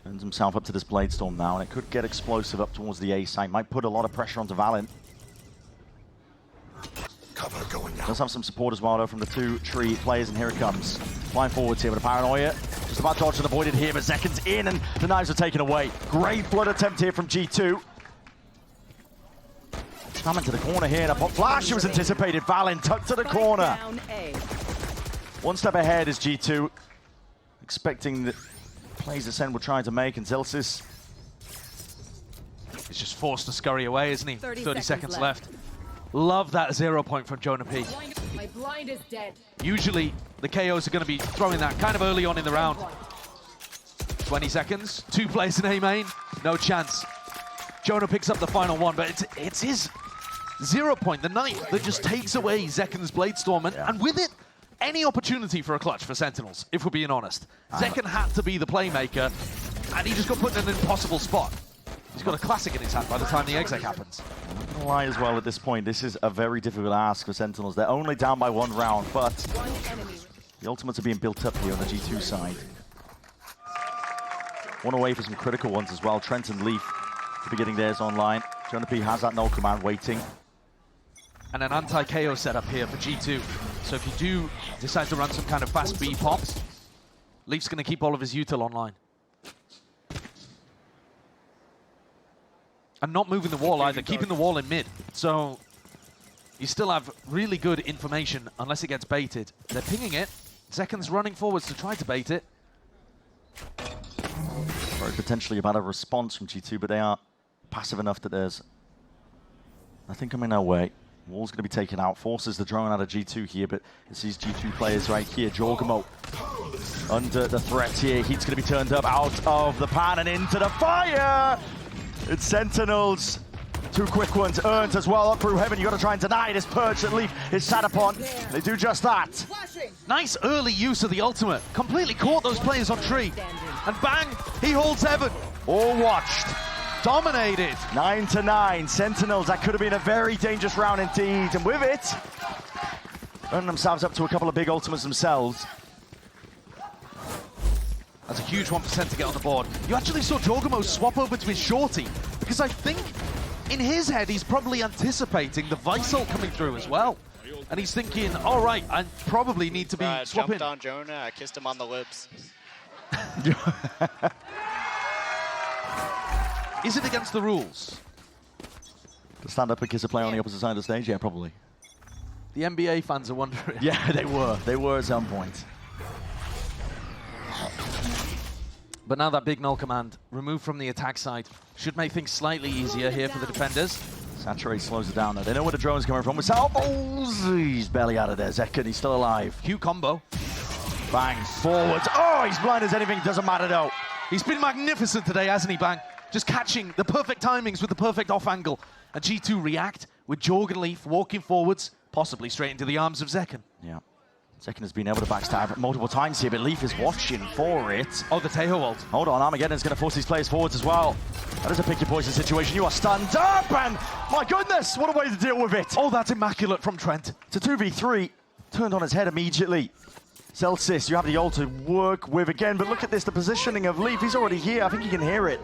turns himself up to this Blade Storm now, and it could get explosive up towards the A site. Might put a lot of pressure onto VALORANT.
Cover going out.
Does have some support as well, though, from the 2 tree players, and here it comes. Flying forwards here with a paranoia. Just about dodged and avoided here, but Zekken's in and the knives are taken away. Great blood attempt here from G2. Coming to the corner here, and a pop flash was anticipated. Valin tucked to the corner. One step ahead is G2, expecting the plays Ascent were trying to make, and Zelsis.
He's just forced to scurry away, isn't he?
30
seconds left. Love that 0 point from Jonah P.
My blind is dead.
Usually, the KOs are going to be throwing that kind of early on in the round. 20 seconds, 2 plays in A main, no chance. Jonah picks up the final one, but it's his 0 point, the knife that just takes away Zekken's Bladestorm, and with it, any opportunity for a clutch for Sentinels, if we're being honest. Zekken had to be the playmaker, and he just got put in an impossible spot. He's got a classic in his hand by the time the exec happens.
I'm not gonna lie as well at this point, this is a very difficult ask for Sentinels. They're only down by 1 round, but the ultimates are being built up here on the G2 side. One away for some critical ones as well. Trent and Leaf to be getting theirs online. Jonah P has that null command waiting.
And an anti-KO setup here for G2. So if you do decide to run some kind of fast B pops, Leaf's going to keep all of his util online. And not moving the wall either, keeping the wall in mid. So you still have really good information unless it gets baited. They're pinging it. Zekken's running forwards to try to bait it.
Very potentially about a response from G2, but they are passive enough that there's nothing coming their way. Wall's going to be taken out, forces the drone out of G2 here, but it's these G2 players right here. Jorgamo under the threat here. Heat's going to be turned up out of the pan and into the fire. It's Sentinels. 2 quick ones earned as well up through heaven. You got to try and deny this perch that Leaf is sat upon. They do just that.
Nice early use of the ultimate. Completely caught those players on tree. And bang, he holds heaven.
All watched.
Dominated.
9-9. Sentinels, that could have been a very dangerous round indeed. And with it, earning themselves up to a couple of big ultimates themselves.
That's a huge one for Sen to get on the board. You actually saw Jorgamo swap over to his shorty, because I think in his head he's probably anticipating the Vice ult coming through as well. And he's thinking, all right, I probably need to be swapping.
Jumped on Jonah, I kissed him on the lips.
Is it against the rules?
To stand up and kiss a player on the opposite side of the stage? Yeah, probably.
The NBA fans are wondering.
Yeah, they were. They were at some point.
But now that big null command removed from the attack side should make things slightly easier here for the defenders.
Saturate slows it down. They know where the drone's coming from. He's barely out of there. Zekken, he's still alive.
Q combo.
Bang, forwards. Oh, he's blind as anything. Doesn't matter, though.
He's been magnificent today, hasn't he, Bang? Just catching the perfect timings with the perfect off angle. And G2 react with Jorg and Leaf walking forwards, possibly straight into the arms of Zekken.
Yeah. Zekken has been able to backstab multiple times here, but Leaf is watching for it.
Oh, the Tejo ult.
Hold on, Armageddon's going to force these players forwards as well. That is a pick your poison situation. You are stunned up, and my goodness, what a way to deal with it.
Oh, that's immaculate from Trent.
It's a 2v3, turned on his head immediately. Celsius, you have the ult to work with again, but look at this, the positioning of Leaf. He's already here. I think you can hear it.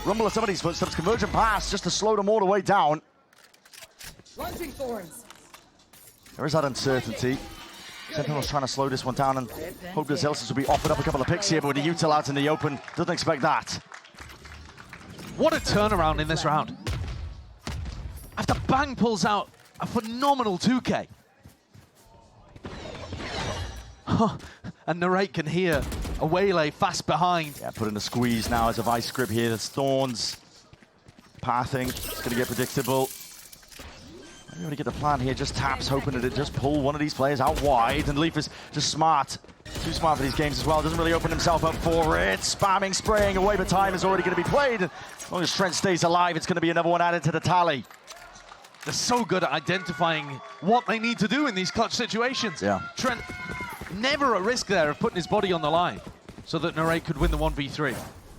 Rumble of somebody's footsteps, convergent pass, just to slow them all the way down.
Launching thorns.
There is that uncertainty. Sentinel's trying to slow this one down and hope that Celsius will be offered up a couple of picks here, but with the util out in the open, doesn't expect that.
What a turnaround in this round. After Bang pulls out a phenomenal 2K. And Narrate can hear a waylay fast behind.
Yeah, put in a squeeze now as a vice grip here. There's Thorns pathing. It's going to get predictable. Maybe want to get the plan here. Just taps, hoping that it just pull one of these players out wide. And Leaf is just smart. Too smart for these games as well. Doesn't really open himself up for it. Spamming, spraying away, but time is already going to be played. And as long as Trent stays alive, it's going to be another one added to the tally.
They're so good at identifying what they need to do in these clutch situations.
Yeah.
Trent, never a risk there of putting his body on the line so that Narrate could win the 1v3.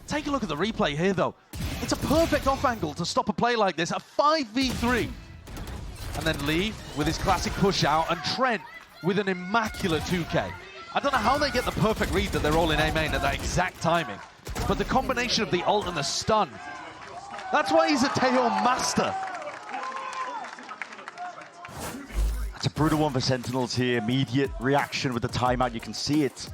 Take a look at the replay here, though. It's a perfect off angle to stop a play like this, a 5v3. And then Lee with his classic push out, and Trent with an immaculate 2K. I don't know how they get the perfect read that they're all in A main at that exact timing, but the combination of the ult and the stun, that's why he's a Tejo master.
That's a brutal one for Sentinels here. Immediate reaction with the timeout. You can see it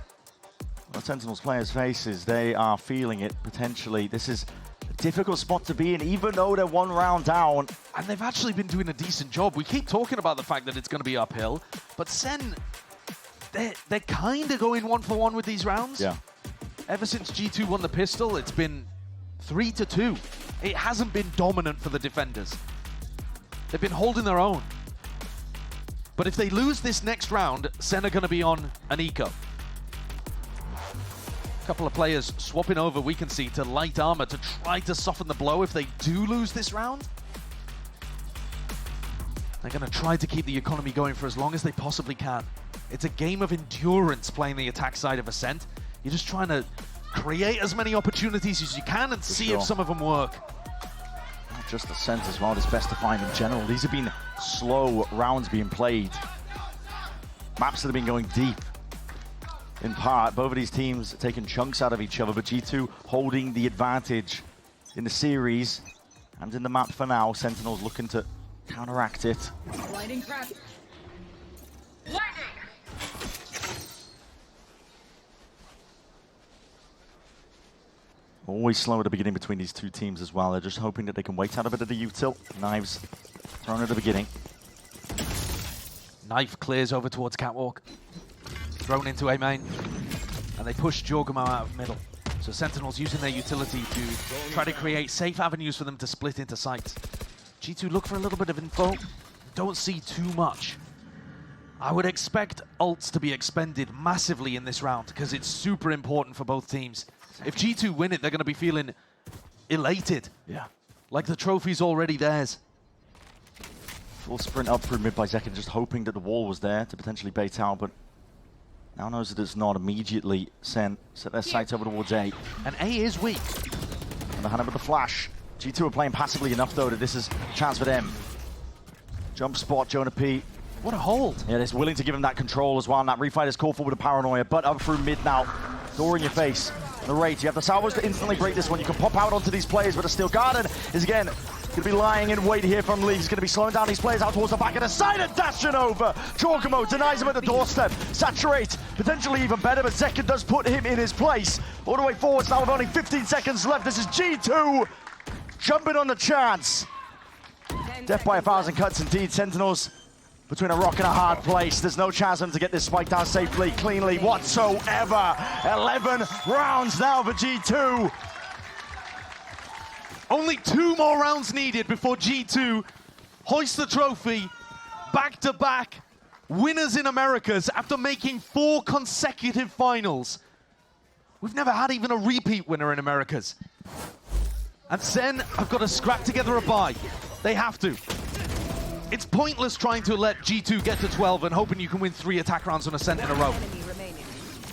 on Sentinels players' faces, they are feeling it potentially. This is a difficult spot to be in, even though they're 1 round down.
And they've actually been doing a decent job. We keep talking about the fact that it's going to be uphill, but Sen, they're kind of going 1-for-1 with these rounds.
Yeah.
Ever since G2 won the pistol, it's been 3-2. It hasn't been dominant for the defenders. They've been holding their own. But if they lose this next round, Sen are going to be on an eco. A couple of players swapping over, we can see, to light armor to try to soften the blow if they do lose this round. They're going to try to keep the economy going for as long as they possibly can. It's a game of endurance playing the attack side of Ascent. You're just trying to create as many opportunities as you can and see if some of them work.
Not just Ascent as well, it's best to find in general. These have been slow rounds being played. Maps that have been going deep. In part, both of these teams taking chunks out of each other, but G2 holding the advantage in the series and in the map for now. Sentinels looking to counteract it.
Blinding crack.
Always slow at the beginning between these two teams as well. They're just hoping that they can wait out a bit of the util. Knives thrown at the beginning.
Knife clears over towards Catwalk. Thrown into A main. And they push Jorgamo out of middle. So Sentinels using their utility to try to create safe avenues for them to split into sites. G2 look for a little bit of info. Don't see too much. I would expect ults to be expended massively in this round because it's super important for both teams. If G2 win it, they're going to be feeling elated.
Yeah.
Like the trophy's already theirs.
Full sprint up through mid by Zekken, just hoping that the wall was there to potentially bait out, but now knows that it's not. Immediately set their sights over towards A.
And A is weak.
And the hand with the flash. G2 are playing passively enough though that this is a chance for them. Jump spot, Jonah P.
What a hold.
Yeah, they're willing to give him that control as well, and that refight is called for with a paranoia, but up through mid now. Door in your face. The rate, you have the salvos to instantly break this one. You can pop out onto these players, but the Steel Garden is again going to be lying in wait here from Lee. He's going to be slowing down these players out towards the back of the side and dashing over. Jorgamo denies him at the doorstep. Saturate, potentially even better, but Zekken does put him in his place. All the way forwards now with only 15 seconds left. This is G2 jumping on the chance. Death by 1,000 cuts indeed. Sentinels between a rock and a hard place. There's no chance for them to get this spike down safely, cleanly whatsoever. 11 rounds now for G2.
Only 2 more rounds needed before G2 hoist the trophy. Back-to-back winners in Americas after making 4 consecutive finals. We've never had even a repeat winner in Americas. And Sen have got to scrap together a bye. They have to. It's pointless trying to let G2 get to 12 and hoping you can win 3 attack rounds on Ascent in a row.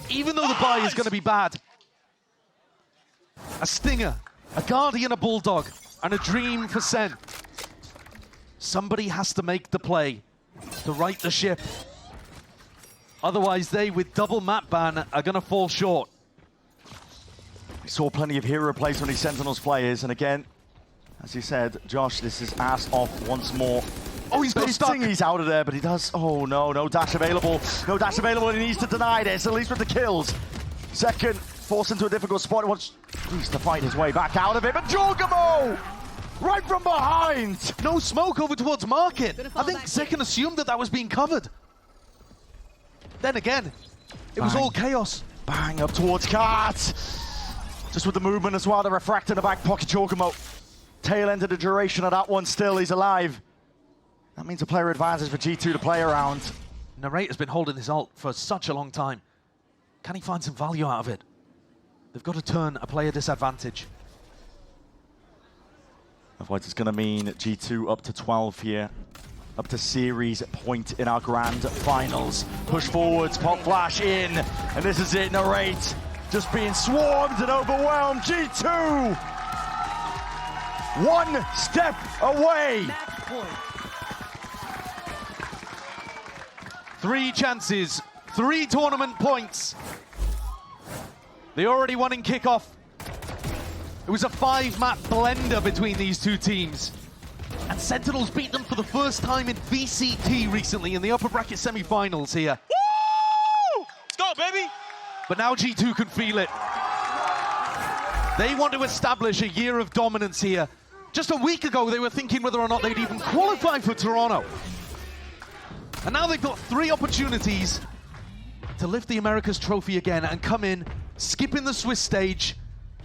Even though the bye is going to be bad. A Stinger, a Guardian, a Bulldog, and a dream for Sen. Somebody has to make the play to right the ship. Otherwise they, with double map ban, are going to fall short.
We saw plenty of hero plays from these Sentinels players, and again, as you said, Josh, this is ass off once more.
Oh, he's got stuck.
He's out of there, but he does. Oh no, no dash available. No dash available, and he needs to deny this, at least with the kills. Zekken forced into a difficult spot. He wants to fight his way back out of it, but Jorgamo! Right from behind!
No smoke over towards Market. I think Zekken assumed that that was being covered. Then again, it was all chaos.
Bang up towards Cart. Just with the movement as well, the refract in the back pocket, Jorgamo. Tail end of the duration of that one still, he's alive. That means a player advantage for G2 to play around.
Narrator's been holding this ult for such a long time. Can he find some value out of it? They've got to turn a player disadvantage.
Otherwise it's going to mean G2 up to 12 here. Up to series point in our grand finals. Push forwards, pop flash in. And this is it, Narrate. Just being swarmed and overwhelmed. G2! 1 step away.
3 chances, 3 tournament points. They already won in Kickoff. It was a 5-map blender between these 2 teams. And Sentinels beat them for the first time in VCT recently in the upper bracket semi-finals here.
Woo! Let's go, baby!
But now G2 can feel it. They want to establish a year of dominance here. Just a week ago, they were thinking whether or not they'd even qualify for Toronto. And now they've got 3 opportunities to lift the Americas trophy again and come in, skipping the Swiss stage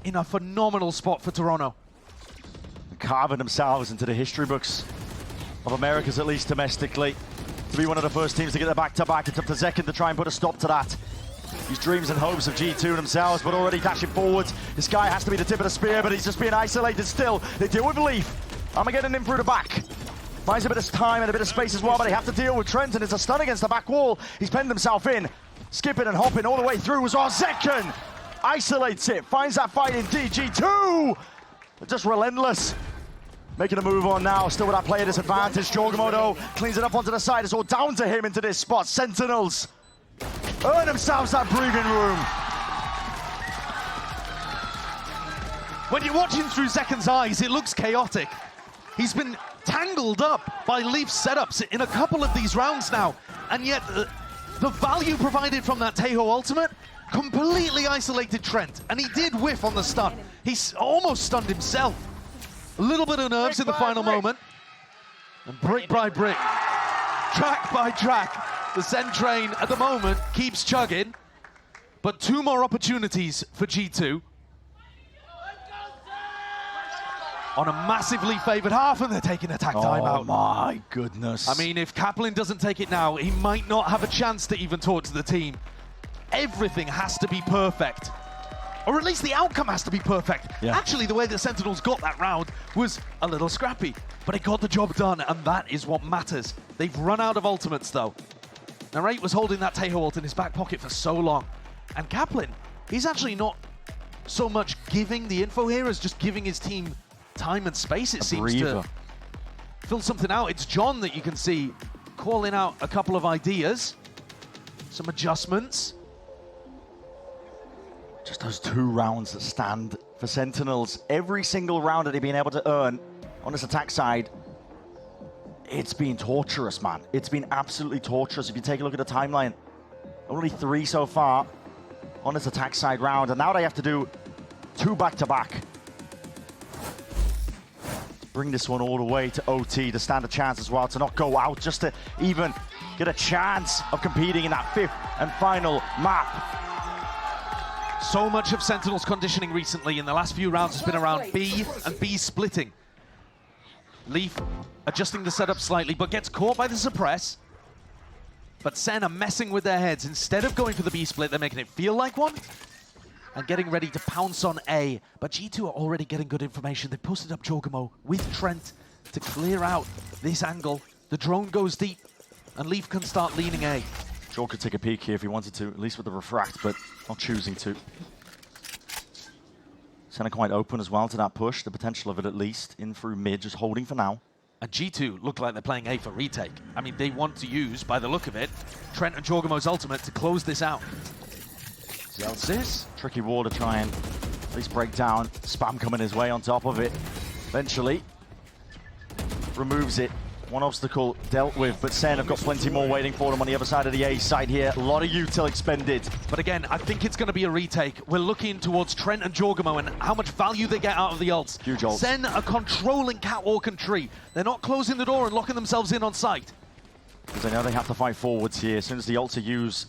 in a phenomenal spot for Toronto.
Carving themselves into the history books of Americas, at least domestically. To be one of the first teams to get the back-to-back. It's up to Zekken to try and put a stop to that. These dreams and hopes of G2 themselves, but already dashing forwards. This guy has to be the tip of the spear, but he's just being isolated still. They deal with Leaf. Armageddon in through the back. Finds a bit of time and a bit of space as well, but they have to deal with Trent, and it's a stun against the back wall. He's penned himself in, skipping and hopping all the way through as well. Zekken isolates it, finds that fight in G2. Just relentless. Making a move on now, still with that player disadvantage. Jorgamo though, cleans it up onto the side. It's all down to him into this spot. Sentinels earn themselves that breathing room.
When you're watching through Zekken's eyes, it looks chaotic. He's been tangled up by Leaf's setups in a couple of these rounds now, and yet the value provided from that Taeho ultimate completely isolated Trent, and he did whiff on the stun. He's almost stunned himself. A little bit of nerves in the final moment, and brick by brick, track by track, the Sen train at the moment keeps chugging, but 2 more opportunities for G2. On a massively favoured half, and they're taking attack timeout.
Oh my goodness.
I mean, if Kaplan doesn't take it now, he might not have a chance to even talk to the team. Everything has to be perfect. Or at least the outcome has to be perfect.
Yeah.
Actually, the way the Sentinels got that round was a little scrappy, but it got the job done, and that is what matters. They've run out of ultimates, though. Narrate was holding that Taeho ult in his back pocket for so long. And Kaplan, he's actually not so much giving the info here as just giving his team time and space, it seems, to fill something out. It's John that you can see calling out a couple of ideas, some adjustments.
Just those 2 rounds that stand for Sentinels. Every single round that they've been able to earn on this attack side, it's been torturous, man. It's been absolutely torturous. If you take a look at the timeline, only 3 so far on this attack side round, and now they have to do 2 back-to-back. Bring this one all the way to OT to stand a chance as well, to not go out, just to even get a chance of competing in that 5th and final map.
So much of Sentinel's conditioning recently in the last few rounds has been around B and B splitting. Leaf adjusting the setup slightly, but gets caught by the suppress. But Sen are messing with their heads. Instead of going for the B split, they're making it feel like one and getting ready to pounce on A. But G2 are already getting good information. They posted up Jorgamo with Trent to clear out this angle. The drone goes deep, and Leaf can start leaning A.
Jorg could take a peek here if he wanted to, at least with the refract, but not choosing to. Sen are quite open as well to that push, the potential of it at least, in through mid, just holding for now.
And G2 look like they're playing A for retake. I mean, they want to use, by the look of it, Trent and Jorgamo's ultimate to close this out. Zelsis.
Tricky wall to try and at least break down. Spam coming his way on top of it. Eventually, removes it. One obstacle dealt with, but Sen have got plenty more waiting for them on the other side of the A side here. A lot of util expended.
But again, I think it's going to be a retake. We're looking towards Trent and Jorgamo and how much value they get out of the ults.
Huge ults.
Sen are controlling Catwalk and Tree. They're not closing the door and locking themselves in on site.
Because they know they have to fight forwards here. As soon as the ults are used,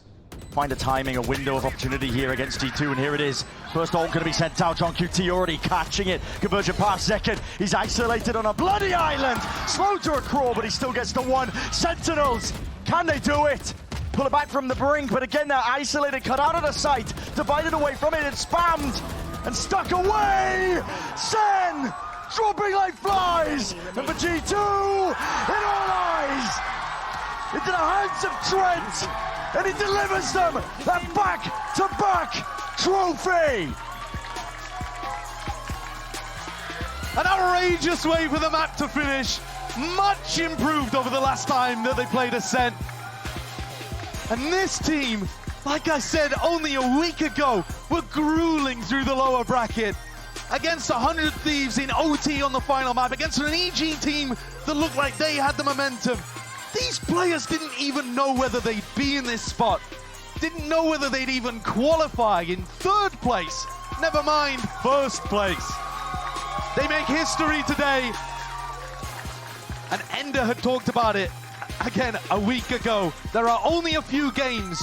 find a timing, a window of opportunity here against G2, and here it is. First ult going to be sent out. John QT already catching it. Conversion past Zekken. He's isolated on a bloody island. Slow to a crawl, but he still gets the one. Sentinels, can they do it? Pull it back from the brink, but again, they're isolated, cut out of the sight, divided away from it, and spammed, and stuck away. Sen, dropping like flies, and for G2, in all eyes, into the hands of Trent. And he delivers them that back-to-back trophy!
An outrageous way for the map to finish. Much improved over the last time that they played Ascent. And this team, like I said only a week ago, were grueling through the lower bracket. Against 100 Thieves in OT on the final map, against an EG team that looked like they had the momentum. These players didn't even know whether they'd be in this spot. didn't know whether they'd even qualify in 3rd place, never mind 1st place. They make history today, and Ender had talked about it again a week ago. There are only a few games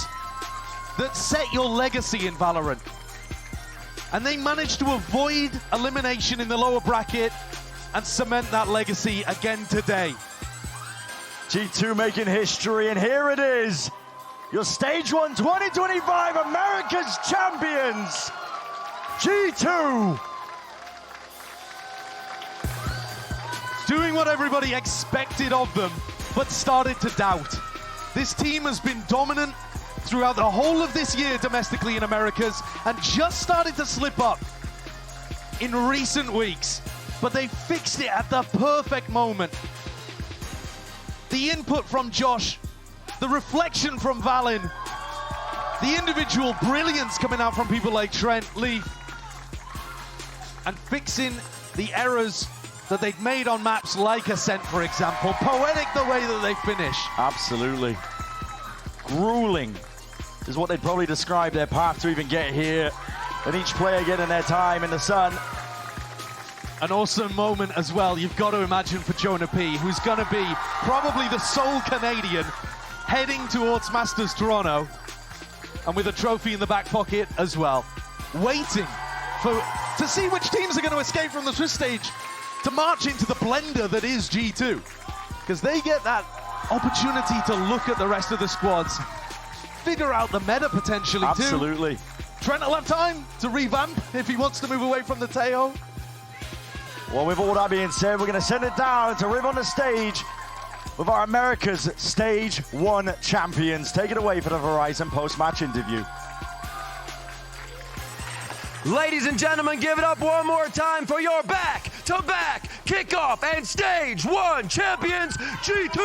that set your legacy in Valorant, and they managed to avoid elimination in the lower bracket and cement that legacy again today.
G2 making history, and here it is. Your Stage 1 2025 Americas Champions, G2.
Doing what everybody expected of them, but started to doubt. This team has been dominant throughout the whole of this year domestically in Americas, and just started to slip up in recent weeks, but they fixed it at the perfect moment. The input from Josh, the reflection from Valin, the individual brilliance coming out from people like Trent, Leaf, and fixing the errors that they've made on maps like Ascent, for example. Poetic the way that they finish.
Absolutely. Grueling is what they'd probably describe their path to even get here. And each player getting their time in the sun.
An awesome moment as well, you've got to imagine, for Jonah P, who's going to be probably the sole Canadian heading towards Masters Toronto, and with a trophy in the back pocket as well, waiting to see which teams are going to escape from the Swiss stage to march into the blender that is G2, because they get that opportunity to look at the rest of the squads, figure out the meta potentially too.
Absolutely.
Trent will have time to revamp if he wants to move away from the Teo.
Well, with all that being said, we're going to send it down to Riv on the stage with our Americas Stage 1 champions. Take it away for the Verizon post-match interview.
Ladies and gentlemen, give it up one more time for your back-to-back kickoff and Stage 1 champions, G2!